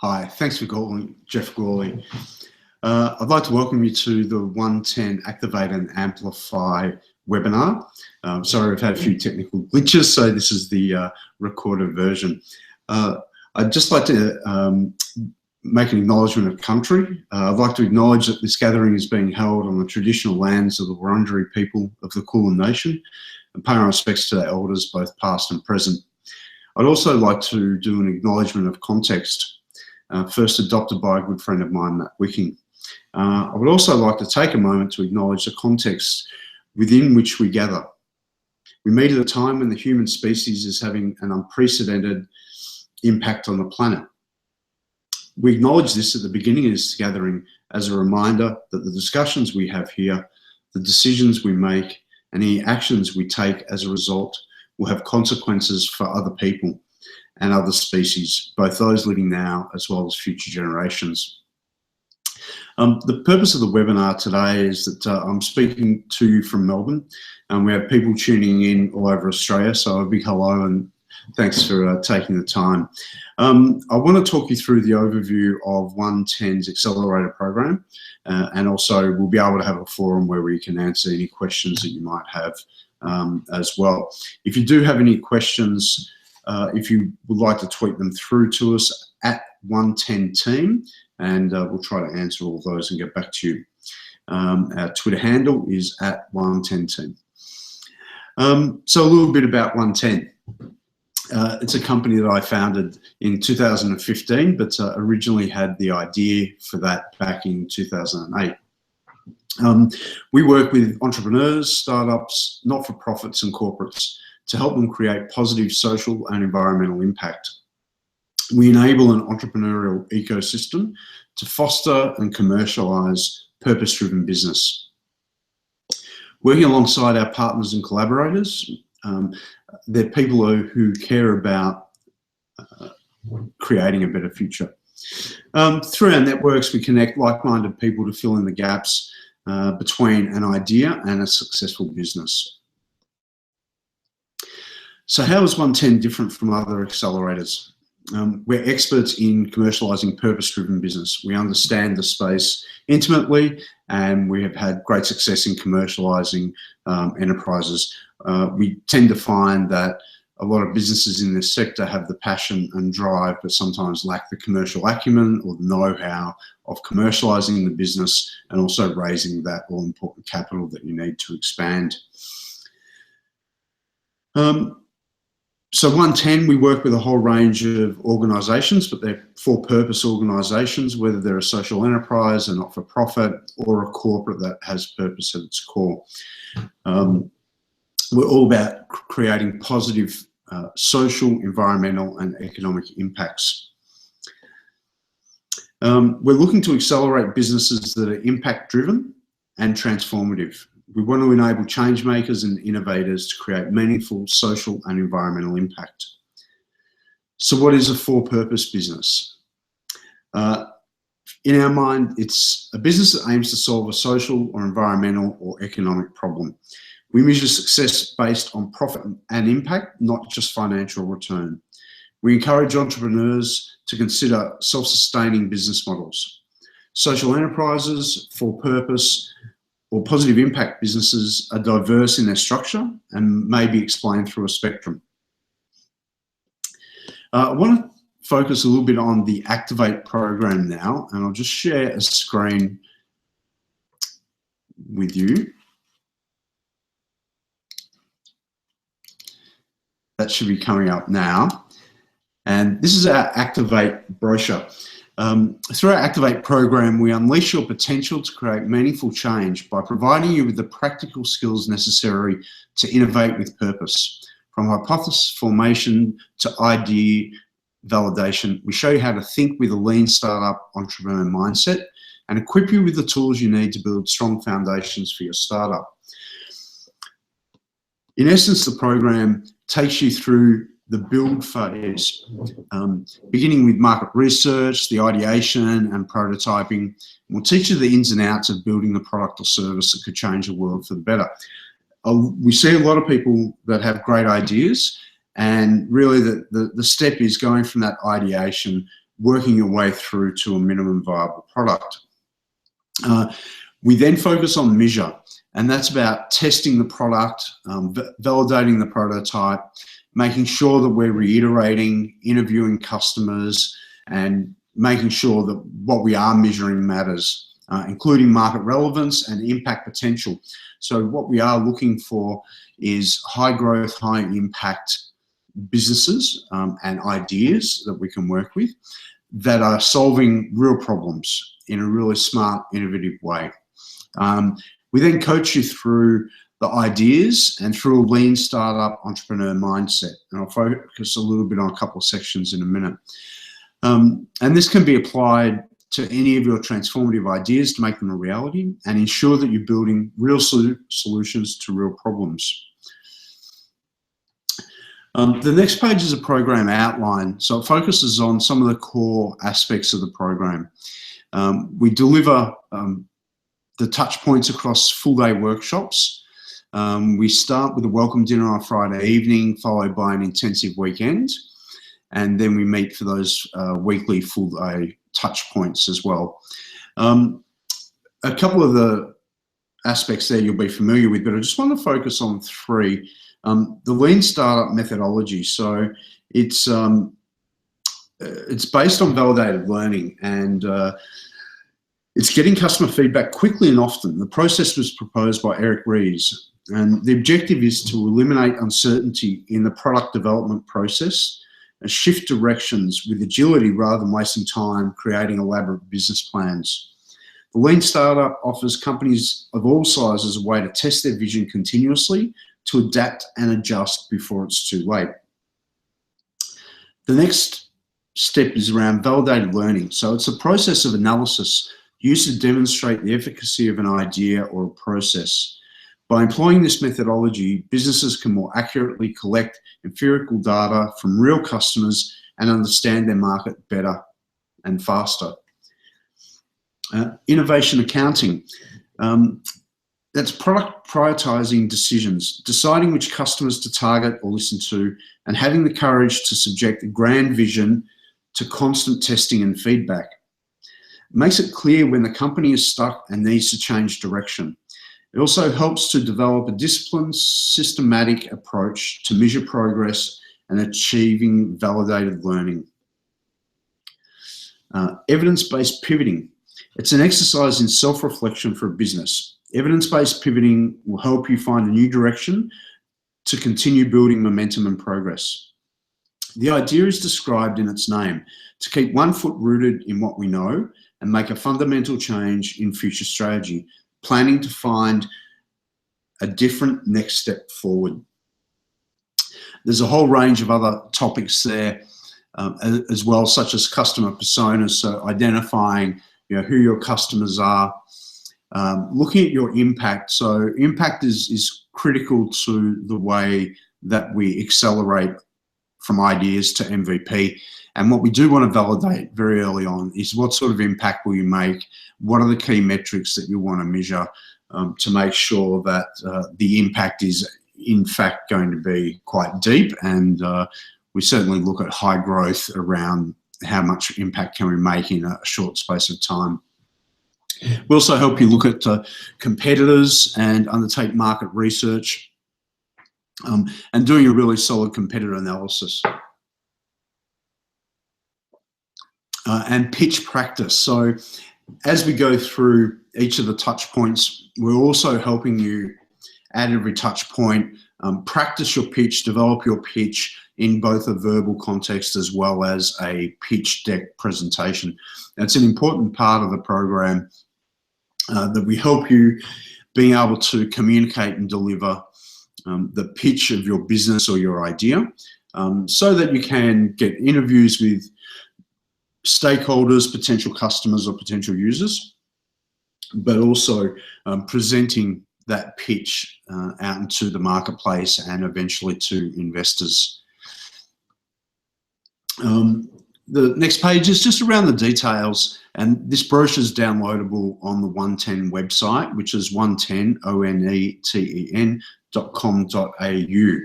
Hi, thanks for calling, Jeff Gawley. I'd like to welcome you to the 110 Activate and Amplify webinar. Sorry, we've had a few technical glitches, so this is the recorded version. I'd just like to make an acknowledgement of country. I'd like to acknowledge that this gathering is being held on the traditional lands of the Wurundjeri people of the Kulin Nation and pay our respects to their elders, both past and present. I'd also like to do an acknowledgement of context. First adopted by a good friend of mine, Matt Wicking. I would also like to take a moment to acknowledge the context within which we gather. We meet at a time when the human species is having an unprecedented impact on the planet. We acknowledge this at the beginning of this gathering as a reminder that the discussions we have here, the decisions we make, and the actions we take as a result will have consequences for other people and other species, both those living now as well as future generations. The purpose of the webinar today is that I'm speaking to you from Melbourne, and we have people tuning in all over Australia, so a big hello and thanks for taking the time. I want to talk you through the overview of 110's Accelerator program, and also we'll be able to have a forum where we can answer any questions that you might have as well. If you do have any questions, if you would like to tweet them through to us at 110team, and we'll try to answer all those and get back to you. Our Twitter handle is at 110team. So a little bit about 110. It's a company that I founded in 2015, but originally had the idea for that back in 2008. We work with entrepreneurs, startups, not-for-profits and corporates to help them create positive social and environmental impact. We enable an entrepreneurial ecosystem to foster and commercialise purpose-driven business. Working alongside our partners and collaborators, they're people who care about creating a better future. Through our networks, we connect like-minded people to fill in the gaps between an idea and a successful business. So how is 110 different from other accelerators? We're experts in commercialising purpose-driven business. We understand the space intimately, and we have had great success in commercialising enterprises. We tend to find that a lot of businesses in this sector have the passion and drive, but sometimes lack the commercial acumen or the know-how of commercialising the business and also raising that all-important capital that you need to expand. So 110, we work with a whole range of organisations, but they're for-purpose organisations, whether they're a social enterprise, a not-for-profit, or a corporate that has purpose at its core. We're all about creating positive social, environmental and economic impacts. We're looking to accelerate businesses that are impact-driven and transformative. We want to enable change makers and innovators to create meaningful social and environmental impact. So what is a for-purpose business? In our mind, it's a business that aims to solve a social or environmental or economic problem. We measure success based on profit and impact, not just financial return. We encourage entrepreneurs to consider self-sustaining business models. Social enterprises, for-purpose, or positive impact businesses are diverse in their structure and may be explained through a spectrum. I want to focus a little bit on the Activate program now, and I'll just share a screen with you. That should be coming up now. And this is our Activate brochure. Through our Activate program, we unleash your potential to create meaningful change by providing you with the practical skills necessary to innovate with purpose. From hypothesis formation to idea validation, we show you how to think with a lean startup entrepreneur mindset and equip you with the tools you need to build strong foundations for your startup. In essence, the program takes you through the build phase, beginning with market research, the ideation and prototyping. We'll teach you the ins and outs of building the product or service that could change the world for the better. We see a lot of people that have great ideas, and really the step is going from that ideation working your way through to a minimum viable product. We then focus on measure, and that's about testing the product, validating the prototype, making sure that we're reiterating, interviewing customers, and making sure that what we are measuring matters, including market relevance and impact potential. So what we are looking for is high growth, high impact businesses and ideas that we can work with that are solving real problems in a really smart, innovative way. We then coach you through the ideas and through a lean startup entrepreneur mindset. And I'll focus a little bit on a couple of sections in a minute. And this can be applied to any of your transformative ideas to make them a reality and ensure that you're building real solutions to real problems. The next page is a program outline. So it focuses on some of the core aspects of the program. We deliver the touch points across full day workshops. We start with a welcome dinner on Friday evening, followed by an intensive weekend. And then we meet for those weekly full day touch points as well. A couple of the aspects there you'll be familiar with, but I just want to focus on three. The lean startup methodology. So it's based on validated learning, and it's getting customer feedback quickly and often. The process was proposed by Eric Ries, and the objective is to eliminate uncertainty in the product development process and shift directions with agility rather than wasting time creating elaborate business plans. The Lean Startup offers companies of all sizes a way to test their vision continuously, to adapt and adjust before it's too late. The next step is around validated learning. So it's a process of analysis used to demonstrate the efficacy of an idea or a process. By employing this methodology, businesses can more accurately collect empirical data from real customers and understand their market better and faster. Innovation accounting. That's product prioritizing decisions, deciding which customers to target or listen to, and having the courage to subject a grand vision to constant testing and feedback. It makes it clear when the company is stuck and needs to change direction. It also helps to develop a disciplined, systematic approach to measure progress and achieving validated learning. Evidence-based pivoting. It's an exercise in self-reflection for a business. Evidence-based pivoting will help you find a new direction to continue building momentum and progress. The idea is described in its name, to keep one foot rooted in what we know and make a fundamental change in future strategy, planning to find a different next step forward. There's a whole range of other topics there as well, such as customer personas, so identifying who your customers are, looking at your impact. So impact is critical to the way that we accelerate from ideas to MVP. And what we do want to validate very early on is what sort of impact will you make? What are the key metrics that you want to measure to make sure that the impact is in fact going to be quite deep? And we certainly look at high growth around how much impact can we make in a short space of time. We also help you look at competitors and undertake market research and doing a really solid competitor analysis. And pitch practice. So as we go through each of the touch points, we're also helping you at every touch point practice your pitch, develop your pitch in both a verbal context as well as a pitch deck presentation. That's an important part of the program that we help you being able to communicate and deliver the pitch of your business or your idea so that you can get interviews with stakeholders, potential customers or potential users, but also presenting that pitch out into the marketplace and eventually to investors. The next page is just around the details, and this brochure is downloadable on the 110 website, which is 110.com.au.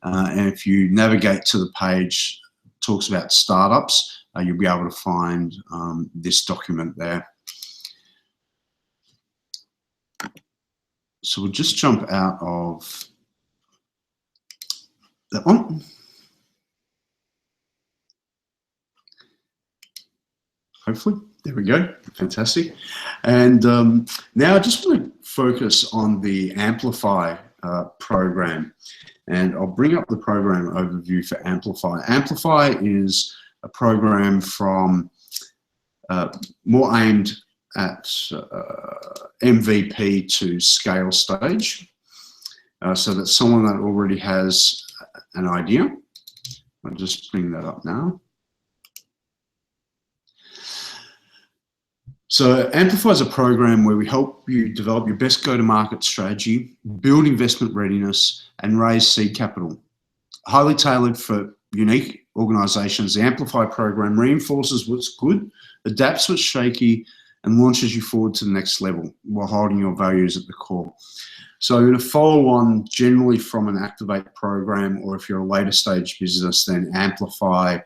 And if you navigate to the page, it talks about startups. you'll be able to find this document there. So we'll just jump out of that one. Hopefully, there we go, fantastic. And now I just want to focus on the Amplify program. And I'll bring up the program overview for Amplify. Amplify is a program from more aimed at MVP to scale stage. So that's someone that already has an idea. I'll just bring that up now. So Amplify is a program where we help you develop your best go-to-market strategy, build investment readiness, and raise seed capital. Highly tailored for unique organizations, the Amplify program reinforces what's good, adapts what's shaky, and launches you forward to the next level while holding your values at the core. So to follow on generally from an Activate program, or if you're a later stage business, then Amplify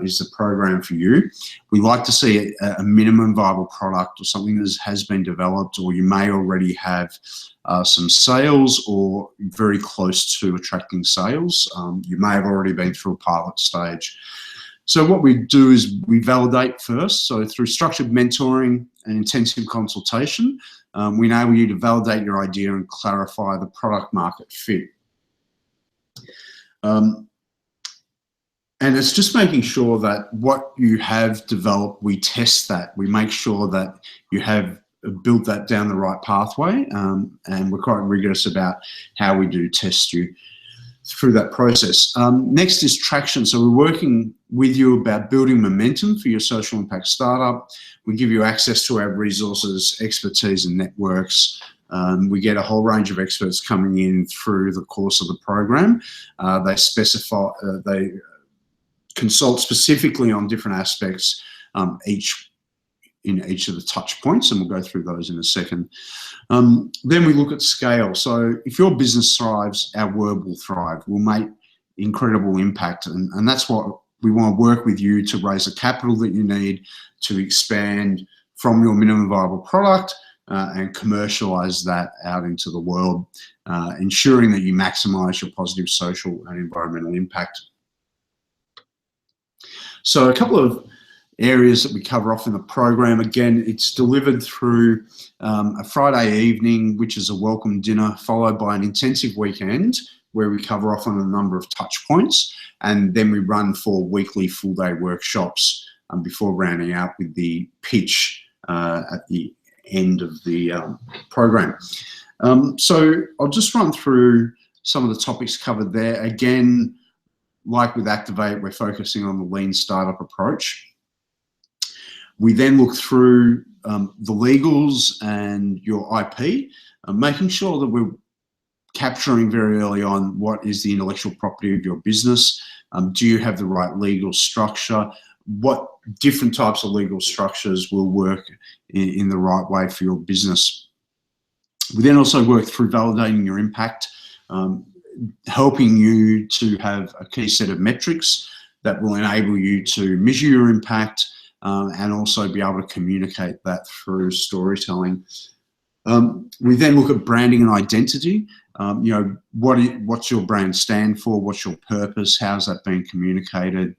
is the program for you. We like to see a minimum viable product or something that has been developed, or you may already have some sales or very close to attracting sales. You may have already been through a pilot stage. So what we do is we validate first. So through structured mentoring and intensive consultation, we enable you to validate your idea and clarify the product market fit. And it's just making sure that what you have developed, we test that. We make sure that you have built that down the right pathway, and we're quite rigorous about how we do test you through that process. Next is traction. So we're working with you about building momentum for your social impact startup. We give you access to our resources, expertise, and networks. We get a whole range of experts coming in through the course of the program. They consult specifically on different aspects in each of the touch points, and we'll go through those in a second. Then we look at scale. So if your business thrives, our word will thrive. We'll make incredible impact, and that's what we want to work with you to raise the capital that you need to expand from your minimum viable product and commercialize that out into the world, ensuring that you maximize your positive social and environmental impact. So a couple of areas that we cover off in the program. Again, it's delivered through a Friday evening, which is a welcome dinner, followed by an intensive weekend where we cover off on a number of touch points, and then we run 4 weekly full-day workshops before rounding out with the pitch at the end of the program. So I'll just run through some of the topics covered there. Again, like with Activate, we're focusing on the lean startup approach. We then look through the legals and your IP, making sure that we're capturing very early on what is the intellectual property of your business. Do you have the right legal structure? What different types of legal structures will work in the right way for your business? We then also work through validating your impact, helping you to have a key set of metrics that will enable you to measure your impact and also be able to communicate that through storytelling. We then look at branding and identity. You know, what's your brand stand for? What's your purpose? How's that being communicated?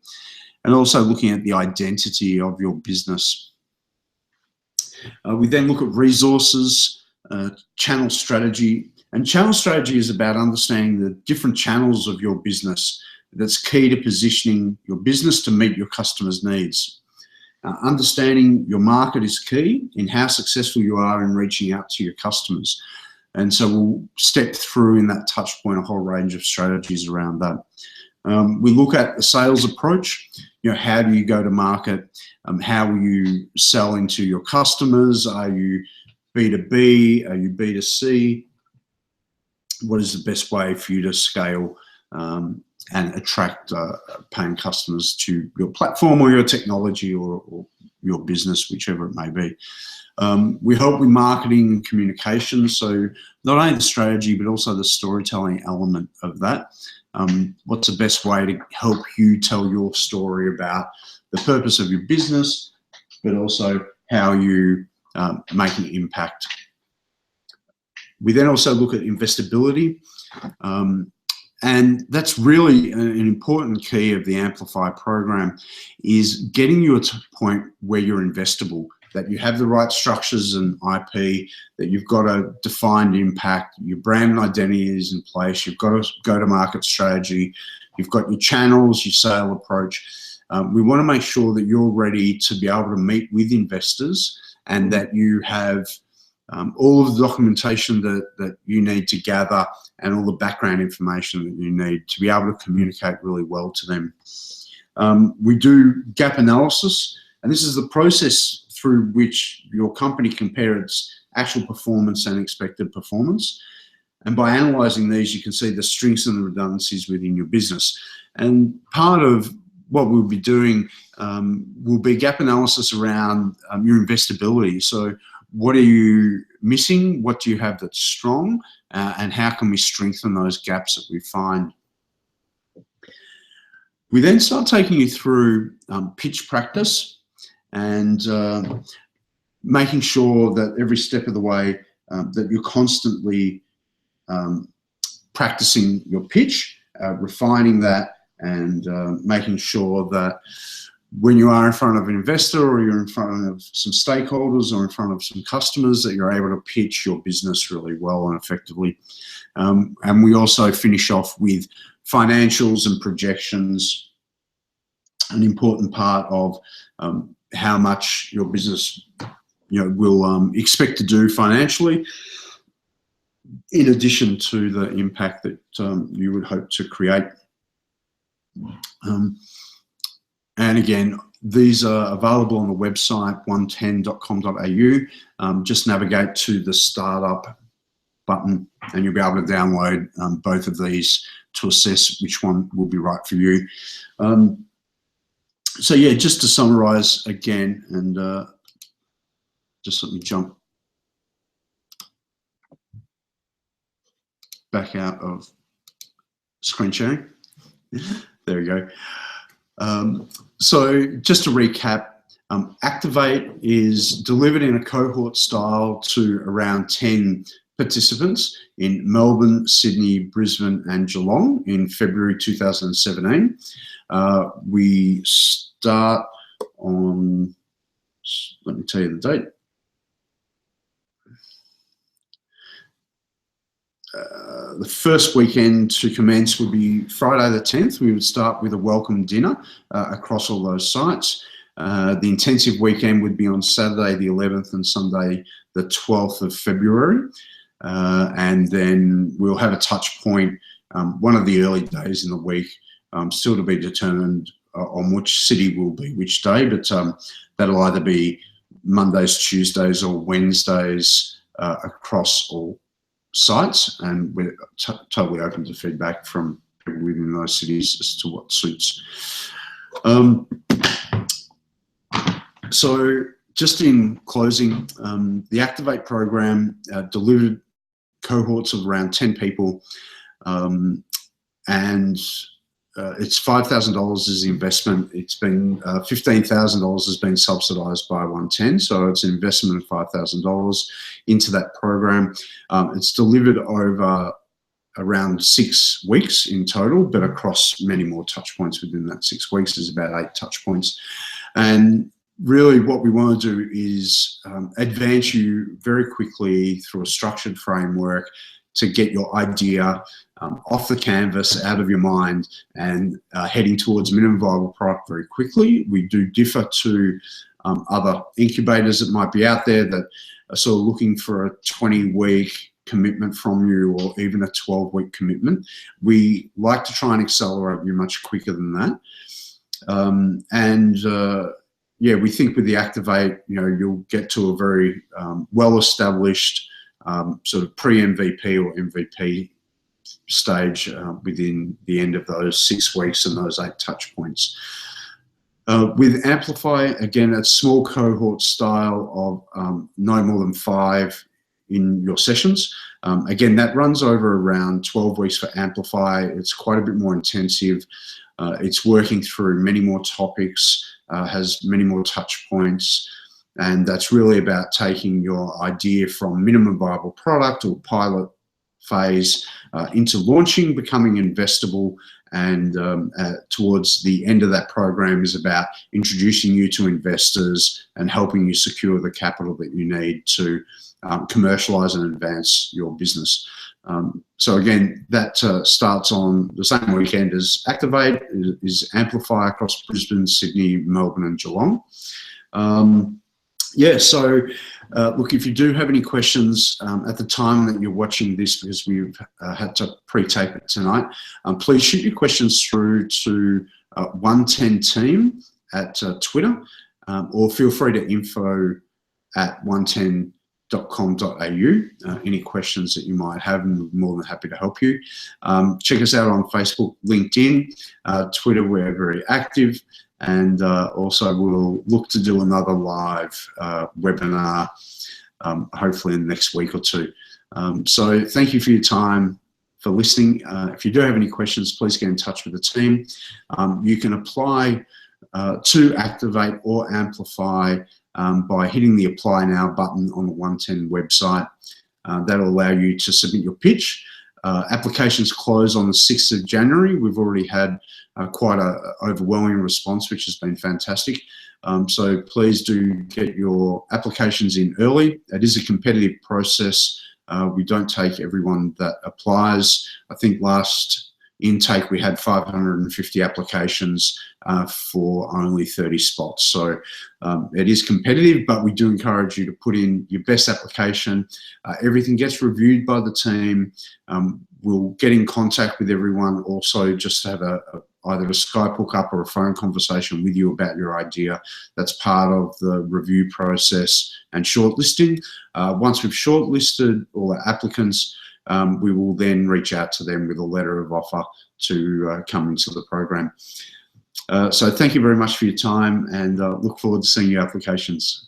And also looking at the identity of your business. We then look at resources, channel strategy. And channel strategy is about understanding the different channels of your business. That's key to positioning your business to meet your customers' needs. Understanding your market is key in how successful you are in reaching out to your customers. And so we'll step through in that touch point a whole range of strategies around that. We look at the sales approach. You know, how do you go to market? How will you sell into your customers? Are you B2B? Are you B2C? What is the best way for you to scale and attract paying customers to your platform or your technology or your business, whichever it may be. We help with marketing and communication, so not only the strategy but also the storytelling element of that. What's the best way to help you tell your story about the purpose of your business, but also how you make an impact. We then also look at investability, and that's really an important key of the Amplify program, is getting you to a point where you're investable, that you have the right structures and IP, that you've got a defined impact, your brand and identity is in place, you've got a go-to-market strategy, you've got your channels, your sale approach. We want to make sure that you're ready to be able to meet with investors, and that you have all of the documentation that you need to gather, and all the background information that you need to be able to communicate really well to them. We do gap analysis, and this is the process through which your company compare its actual performance and expected performance. And by analysing these, you can see the strengths and the redundancies within your business. And part of what we'll be doing will be gap analysis around your investability. So what are you missing? What do you have that's strong? And how can we strengthen those gaps that we find? We then start taking you through pitch practice, and making sure that every step of the way that you're constantly practicing your pitch, refining that, and making sure that when you are in front of an investor, or you're in front of some stakeholders, or in front of some customers, that you're able to pitch your business really well and effectively. And we also finish off with financials and projections, an important part of how much your business will expect to do financially, in addition to the impact that you would hope to create. And again, these are available on the website 110.com.au. Just navigate to the startup button, and you'll be able to download both of these to assess which one will be right for you. So yeah, just to summarize again, and just let me jump back out of screen sharing. There we go. So just to recap, Activate is delivered in a cohort style to around 10 participants in Melbourne, Sydney, Brisbane and Geelong in February 2017. We start on, let me tell you the date. The first weekend to commence would be Friday the 10th. We would start with a welcome dinner across all those sites. The intensive weekend would be on Saturday the 11th and Sunday the 12th of February. And then we'll have a touch point one of the early days in the week, still to be determined on which city will be which day, but that'll either be Mondays, Tuesdays or Wednesdays across all sites, and we're totally open to feedback from people within those cities as to what suits. So just in closing, the Activate program delivered cohorts of around 10 people, and it's $5,000 is the investment. It's been $15,000 has been subsidised by 110, so it's an investment of $5,000 into that program. It's delivered over around 6 weeks in total, but across many more touch points within that 6 weeks. There's about 8 touch points, and really what we want to do is advance you very quickly through a structured framework to get your idea off the canvas, out of your mind, and heading towards minimum viable product very quickly. We do differ to other incubators that might be out there that are sort of looking for a 20-week commitment from you, or even a 12-week commitment. We like to try and accelerate you much quicker than that. Yeah, we think with the Activate, you'll get to a very well-established sort of pre-MVP or MVP stage within the end of those 6 weeks and those 8 touch points. With Amplify, again, a small cohort style of no more than 5 in your sessions. Again, that runs over around 12 weeks for Amplify. It's quite a bit more intensive. It's working through many more topics has many more touch points. And that's really about taking your idea from minimum viable product or pilot phase into launching, becoming investable, and towards the end of that program is about introducing you to investors and helping you secure the capital that you need to commercialize and advance your business. So again, that starts on the same weekend as Activate, is Amplify across Brisbane, Sydney, Melbourne and Geelong. Yeah, so look, if you do have any questions at the time that you're watching this, because we've had to pre-tape it tonight, please shoot your questions through to 110team at Twitter, or feel free to info@110.com.au. Any questions that you might have, and we're more than happy to help you. Check us out on Facebook, LinkedIn, Twitter. We're very active. And also we'll look to do another live webinar, hopefully in the next week or two. So thank you for your time, for listening. If you do have any questions, please get in touch with the team. You can apply to Activate or Amplify by hitting the Apply Now button on the 110 website. That'll allow you to submit your pitch. Applications close on the 6th of January. We've already had quite an overwhelming response, which has been fantastic. So please do get your applications in early. It is a competitive process. We don't take everyone that applies. I think last intake we had 550 applications for only 30 spots. So it is competitive, but we do encourage you to put in your best application. Everything gets reviewed by the team. We'll get in contact with everyone also, just to have either a Skype hookup or a phone conversation with you about your idea. That's part of the review process and shortlisting. Once we've shortlisted all the applicants, we will then reach out to them with a letter of offer to come into the program. So thank you very much for your time, and look forward to seeing your applications.